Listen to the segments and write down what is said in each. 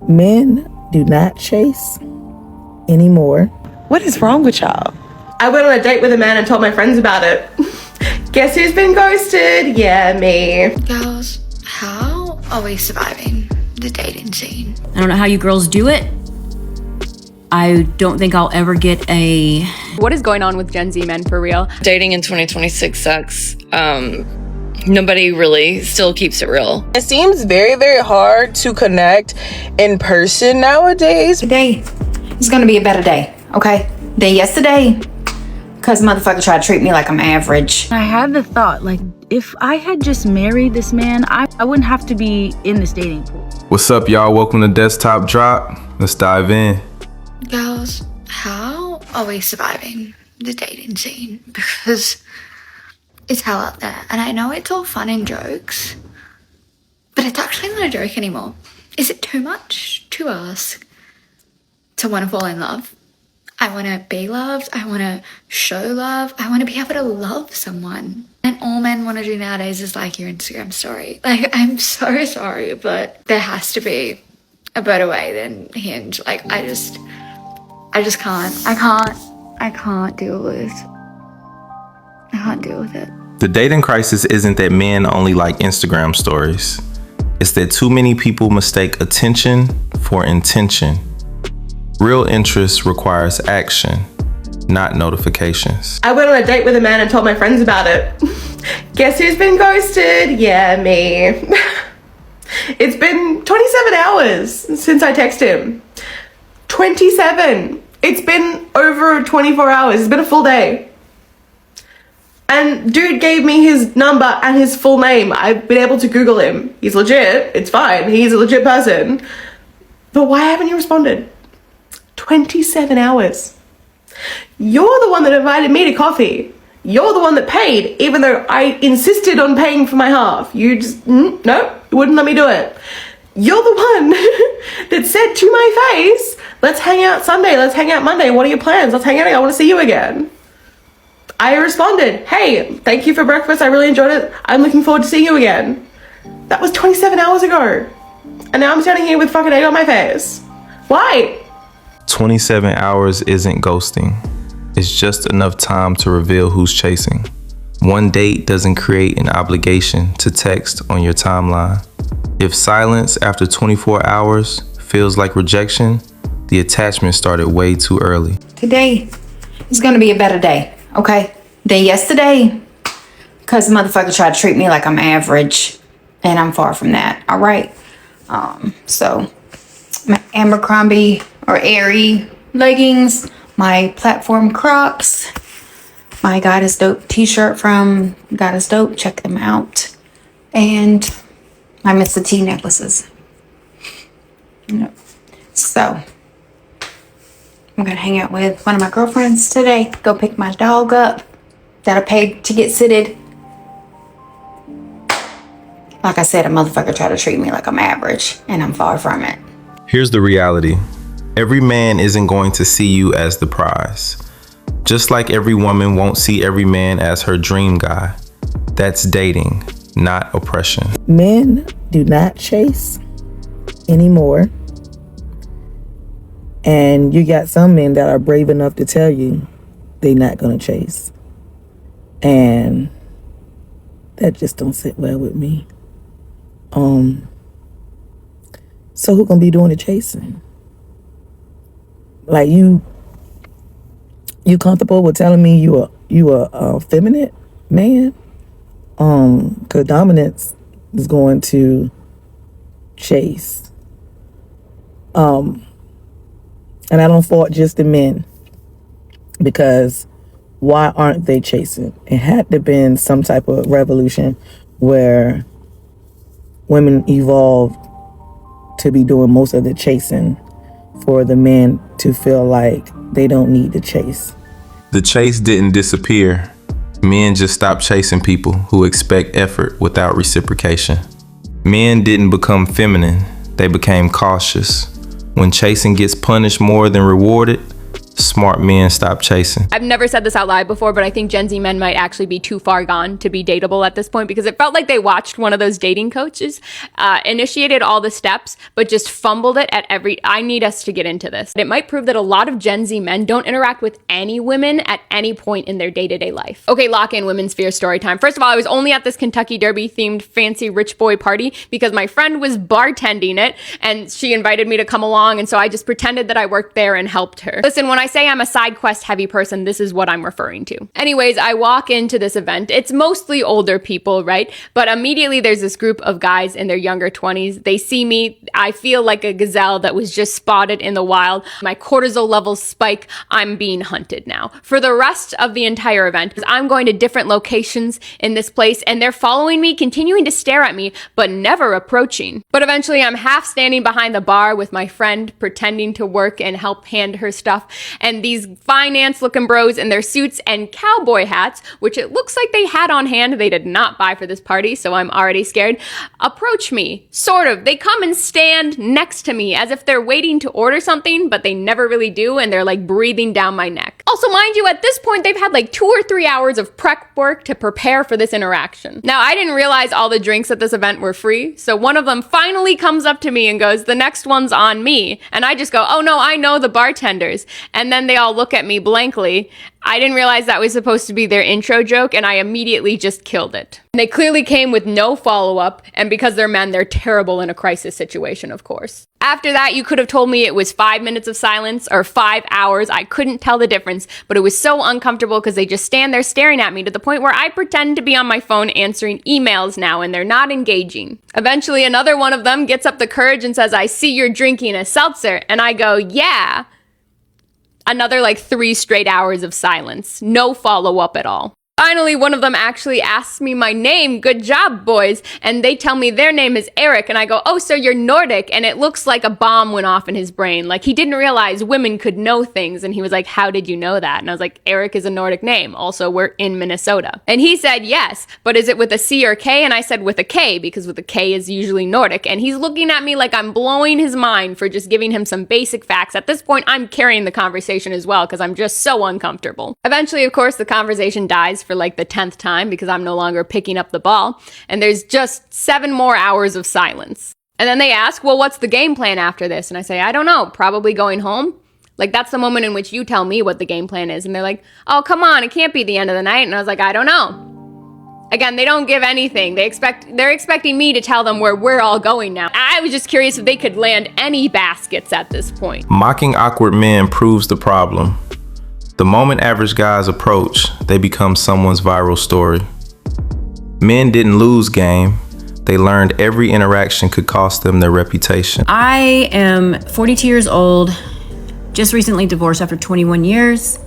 Men do not chase anymore. What is wrong with y'all? I went on a date with a man and told my friends about it. Guess who's been ghosted? Yeah, me. Girls, how are we surviving the dating scene? I don't know how you girls do it. I don't think I'll ever get a... What is going on with Gen Z men for real? Dating in 2026 sucks. Nobody really still keeps it real. It seems very, very hard to connect in person nowadays. Today is gonna be a better day, okay? Than yesterday, because motherfucker tried to treat me like I'm average. I had the thought, like, if I had just married this man, I wouldn't have to be in this dating pool. What's up, y'all? Welcome to Desktop Drop. Let's dive in. Girls, how are we surviving the dating scene? Because it's hell out there. And I know it's all fun and jokes, but it's actually not a joke anymore. Is it too much to ask to want to fall in love? I want to be loved. I want to show love. I want to be able to love someone. And all men want to do nowadays is like your Instagram story. Like, I'm so sorry, but there has to be a better way than Hinge. Like, I just can't. I can't deal with. I can't deal with it. The dating crisis isn't that men only like Instagram stories. It's that too many people mistake attention for intention. Real interest requires action, not notifications. I went on a date with a man and told my friends about it. Guess who's been ghosted? Yeah, me. It's been 27 hours since I texted him. 27. It's been over 24 hours. It's been a full day. And dude gave me his number and his full name. I've been able to Google him. He's legit. It's fine. He's a legit person. But why haven't you responded? 27 hours. You're the one that invited me to coffee. You're the one that paid, even though I insisted on paying for my half. You just, no, you wouldn't let me do it. You're the one that said to my face, let's hang out Sunday, let's hang out Monday. What are your plans? Let's hang out. I want to see you again. I responded, hey, thank you for breakfast. I really enjoyed it. I'm looking forward to seeing you again. That was 27 hours ago. And now I'm standing here with fucking egg on my face. Why? 27 hours isn't ghosting. It's just enough time to reveal who's chasing. One date doesn't create an obligation to text on your timeline. If silence after 24 hours feels like rejection, the attachment started way too early. Today is gonna be a better day, okay? Than yesterday, because motherfucker tried to treat me like I'm average, and I'm far from that, all right? So my Abercrombie or Aerie leggings, my platform Crocs, my God is Dope t-shirt from God is Dope, check them out, and my Mr. T necklaces. So I'm gonna hang out with one of my girlfriends today, go pick my dog up that I paid to get sitted. Like I said, a motherfucker tried to treat me like I'm average, and I'm far from it. Here's the reality. Every man isn't going to see you as the prize. Just like every woman won't see every man as her dream guy. That's dating, not oppression. Men do not chase anymore. And you got some men that are brave enough to tell you they're not gonna chase. And that just don't sit well with me. So who gonna be doing the chasing? Like you comfortable with telling me you a effeminate man? Cause dominance is going to chase. And I don't fault just the men, because why aren't they chasing? It had to have been some type of revolution where women evolved to be doing most of the chasing for the men to feel like they don't need to chase. The chase didn't disappear. Men just stopped chasing people who expect effort without reciprocation. Men didn't become feminine, they became cautious. When chasing gets punished more than rewarded, Smart men stop chasing. I've never said this out loud before, but I think Gen Z men might actually be too far gone to be dateable at this point, because it felt like they watched one of those dating coaches, initiated all the steps, but just fumbled it at I need us to get into this. It might prove that a lot of Gen Z men don't interact with any women at any point in their day-to-day life. Okay, lock in women's fear story time. First of all, I was only at this Kentucky Derby themed fancy rich boy party because my friend was bartending it and she invited me to come along, and so I just pretended that I worked there and helped her. Listen, when I say I'm a side quest heavy person, this is what I'm referring to. Anyways, I walk into this event. It's mostly older people, right? But immediately there's this group of guys in their younger 20s. They see me. I feel like a gazelle that was just spotted in the wild. My cortisol levels spike. I'm being hunted now. For the rest of the entire event, I'm going to different locations in this place and they're following me, continuing to stare at me, but never approaching. But eventually I'm half standing behind the bar with my friend, pretending to work and help hand her stuff. And these finance looking bros in their suits and cowboy hats, which it looks like they had on hand, they did not buy for this party, so I'm already scared, approach me. Sort of. They come and stand next to me as if they're waiting to order something, but they never really do, and they're like breathing down my neck. Also, mind you, at this point, they've had like 2 or 3 hours of prep work to prepare for this interaction. Now, I didn't realize all the drinks at this event were free, so one of them finally comes up to me and goes, "The next one's on me." And I just go, "Oh no, I know the bartenders." And then they all look at me blankly. I didn't realize that was supposed to be their intro joke, and I immediately just killed it. And they clearly came with no follow-up, and because they're men, they're terrible in a crisis situation, of course. After that, you could have told me it was 5 minutes of silence or 5 hours. I couldn't tell the difference, but it was so uncomfortable because they just stand there staring at me to the point where I pretend to be on my phone answering emails now, and they're not engaging. Eventually, another one of them gets up the courage and says, "I see you're drinking a seltzer," and I go, "Yeah." Another like 3 straight hours of silence. No follow-up at all. Finally, one of them actually asks me my name. "Good job, boys." And they tell me their name is Eric. And I go, "Oh, so you're Nordic." And it looks like a bomb went off in his brain. Like he didn't realize women could know things. And he was like, "How did you know that?" And I was like, "Eric is a Nordic name. Also, we're in Minnesota." And he said, "Yes, but is it with a C or K?" And I said, "With a K, because with a K is usually Nordic." And he's looking at me like I'm blowing his mind for just giving him some basic facts. At this point, I'm carrying the conversation as well because I'm just so uncomfortable. Eventually, of course, the conversation dies for like the 10th time because I'm no longer picking up the ball, and there's just 7 more hours of silence. And then they ask, "Well, what's the game plan after this?" And I say, "I don't know, probably going home." Like that's the moment in which you tell me what the game plan is, and they're like, "Oh, come on, it can't be the end of the night." And I was like, "I don't know." Again, they don't give anything. They're expecting me to tell them where we're all going now. I was just curious if they could land any baskets at this point. Mocking awkward men proves the problem. The moment average guys approach, they become someone's viral story. Men didn't lose game. They learned every interaction could cost them their reputation. I am 42 years old, just recently divorced after 21 years.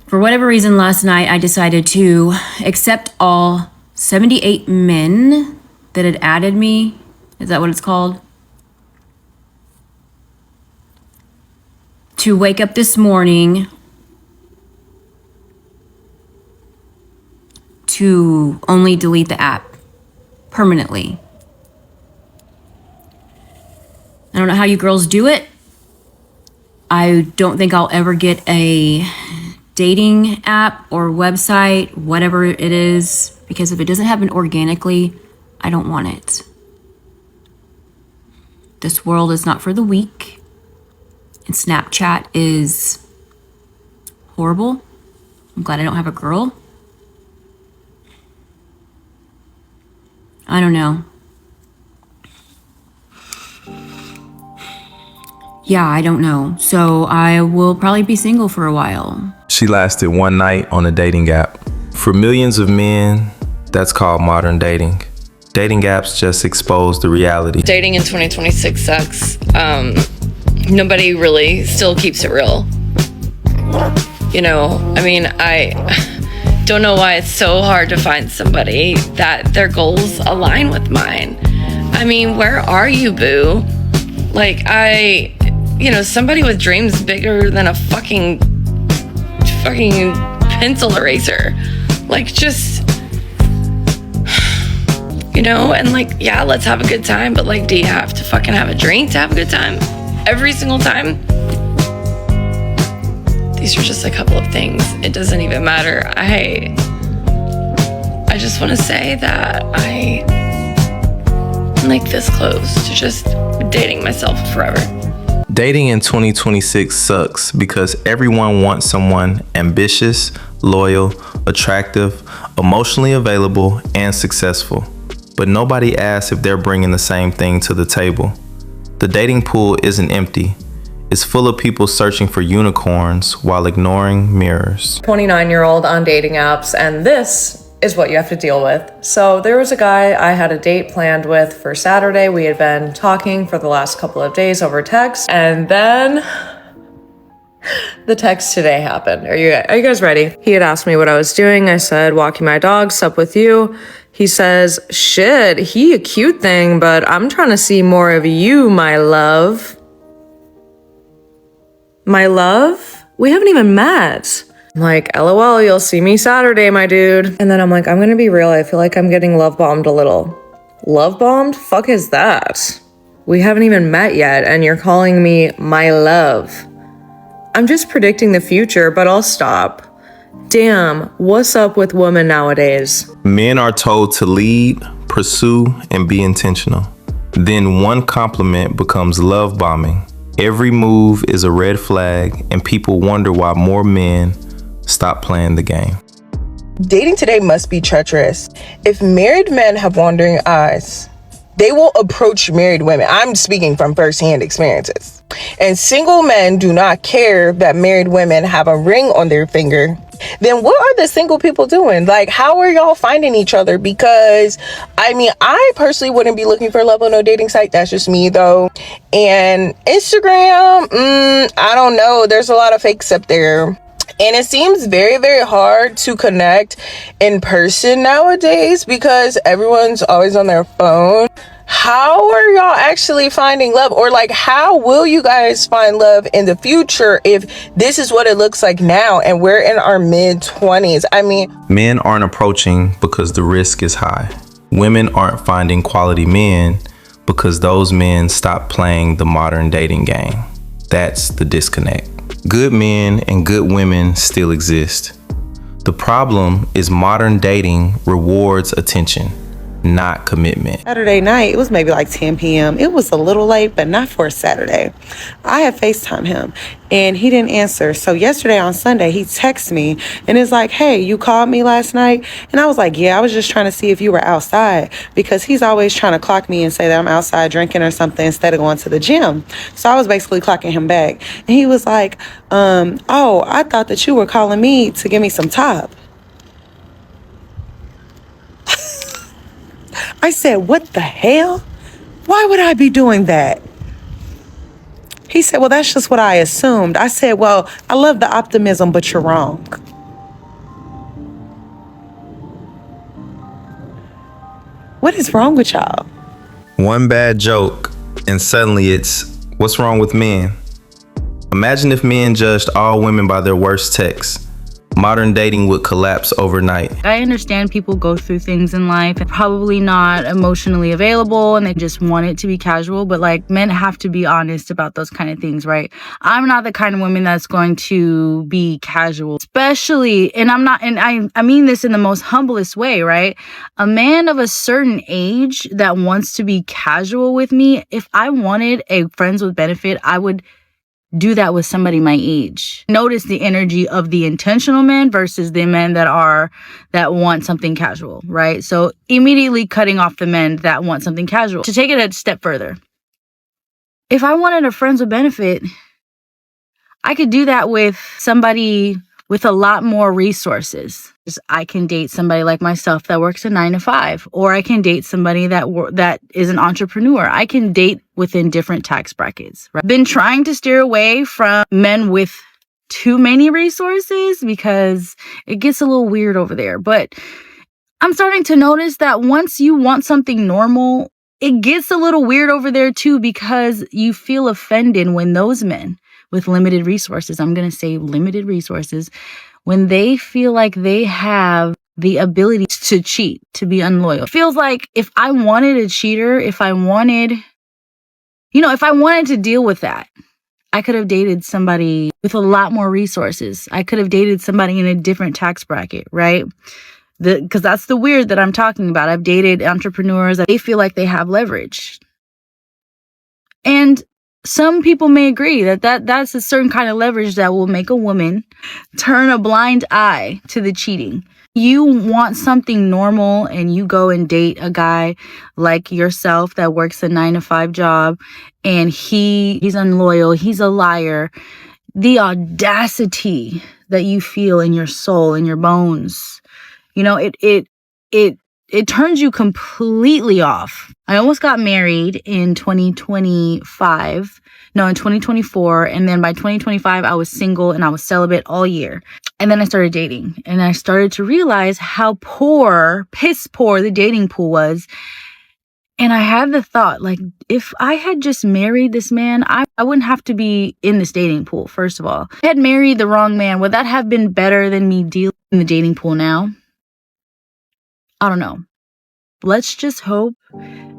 For whatever reason, last night I decided to accept all 78 men that had added me. Is that what it's called? To wake up this morning to only delete the app permanently. I don't know how you girls do it. I don't think I'll ever get a dating app or website, whatever it is, because if it doesn't happen organically, I don't want it. This world is not for the weak, and Snapchat is horrible. I'm glad I don't have a girl. I don't know. Yeah, I don't know. So I will probably be single for a while. She lasted one night on a dating app. For millions of men, that's called modern dating. Dating apps just expose the reality. Dating in 2026 sucks. Nobody really still keeps it real. You know, I mean, I don't know why it's so hard to find somebody that their goals align with mine. I mean, where are you, boo? Like, somebody with dreams bigger than a fucking pencil eraser. Like, just, and like, yeah, let's have a good time, but like, do you have to fucking have a drink to have a good time? Every single time? These are just a couple of things. It doesn't even matter. I just want to say that I'm like this close to just dating myself forever. Dating in 2026 sucks because everyone wants someone ambitious, loyal, attractive, emotionally available, and successful. But nobody asks if they're bringing the same thing to the table. The dating pool isn't empty. It's full of people searching for unicorns while ignoring mirrors. 29-year-old on dating apps, and this is what you have to deal with. So there was a guy I had a date planned with for Saturday. We had been talking for the last couple of days over text, and then the text today happened. Are you guys ready? He had asked me what I was doing. I said, walking my dog, sup with you. He says, shit, he a cute thing, but I'm trying to see more of you, my love. My love? We haven't even met. I'm like, LOL, you'll see me Saturday, my dude. And then I'm like, I'm gonna be real. I feel like I'm getting love bombed a little. Love bombed? Fuck is that? We haven't even met yet, and you're calling me my love. I'm just predicting the future, but I'll stop. Damn, what's up with women nowadays? Men are told to lead, pursue, and be intentional. Then one compliment becomes love bombing. Every move is a red flag, and people wonder why more men stop playing the game. Dating today must be treacherous. If married men have wandering eyes, they will approach married women. I'm speaking from firsthand experiences. And single men do not care that married women have a ring on their finger. Then what are the single people doing? Like, how are y'all finding each other? Because, I mean, I personally wouldn't be looking for love on no dating site. That's just me, though. And Instagram, I don't know. There's a lot of fakes up there. And it seems very, very hard to connect in person nowadays because everyone's always on their phone. How are y'all actually finding love? Or like, how will you guys find love in the future if this is what it looks like now and we're in our mid-20s? I mean, men aren't approaching because the risk is high. Women aren't finding quality men because those men stop playing the modern dating game. That's the disconnect. Good men and good women still exist. The problem is modern dating rewards attention, not commitment. Saturday night, it was maybe like 10 p.m. It was a little late, but not for a Saturday. I had FaceTime him and he didn't answer. So yesterday on Sunday, he texts me and is like, hey, you called me last night? And I was like, yeah, I was just trying to see if you were outside, because he's always trying to clock me and say that I'm outside drinking or something instead of going to the gym. So I was basically clocking him back. And he was like, oh, I thought that you were calling me to give me some top. I said, what the hell? Why would I be doing that? He said, well, that's just what I assumed. I said, well, I love the optimism, but you're wrong. What is wrong with y'all? One bad joke, and suddenly it's, what's wrong with men? Imagine if men judged all women by their worst texts. Modern dating would collapse overnight. I understand people go through things in life and probably not emotionally available and they just want it to be casual, but like men have to be honest about those kind of things, right? I'm not the kind of woman that's going to be casual, especially, and I mean this in the most humblest way, right? A man of a certain age that wants to be casual with me, if I wanted a friends with benefit, I would do that with somebody my age. Notice the energy of the intentional men versus the men that want something casual, right? So immediately cutting off the men that want something casual. To take it a step further, if I wanted a friends with benefit, I could do that with somebody with a lot more resources. I can date somebody like myself that works a 9 to 5, or I can date somebody that is an entrepreneur. I can date within different tax brackets. Right? Been trying to steer away from men with too many resources because it gets a little weird over there. But I'm starting to notice that once you want something normal, it gets a little weird over there too, because you feel offended when those men with limited resources, I'm going to say limited resources, when they feel like they have the ability to cheat, to be unloyal. It feels like if I wanted a cheater, if I wanted to deal with that, I could have dated somebody with a lot more resources. I could have dated somebody in a different tax bracket, right? Because that's the weird that I'm talking about. I've dated entrepreneurs. They feel like they have leverage. And some people may agree that's a certain kind of leverage that will make a woman turn a blind eye to the cheating. You want something normal and you go and date a guy like yourself that works a 9-to-5 job and he's unloyal, he's a liar. The audacity that you feel in your soul, in your bones, you know, it turns you completely off. I almost got married in 2024. And then by 2025, I was single and I was celibate all year. And then I started dating and I started to realize how piss poor the dating pool was. And I had the thought, like, if I had just married this man, I wouldn't have to be in this dating pool, first of all. If I had married the wrong man, would that have been better than me dealing in the dating pool now? I don't know. Let's just hope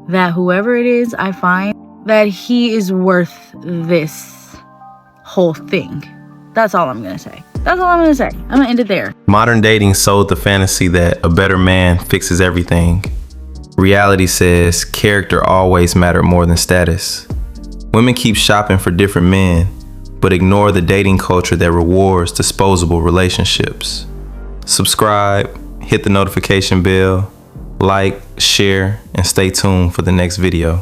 that whoever it is I find, that he is worth this whole thing. That's all I'm going to say. I'm going to end it there. Modern dating sold the fantasy that a better man fixes everything. Reality says character always mattered more than status. Women keep shopping for different men, but ignore the dating culture that rewards disposable relationships. Subscribe, hit the notification bell, like, share, and stay tuned for the next video.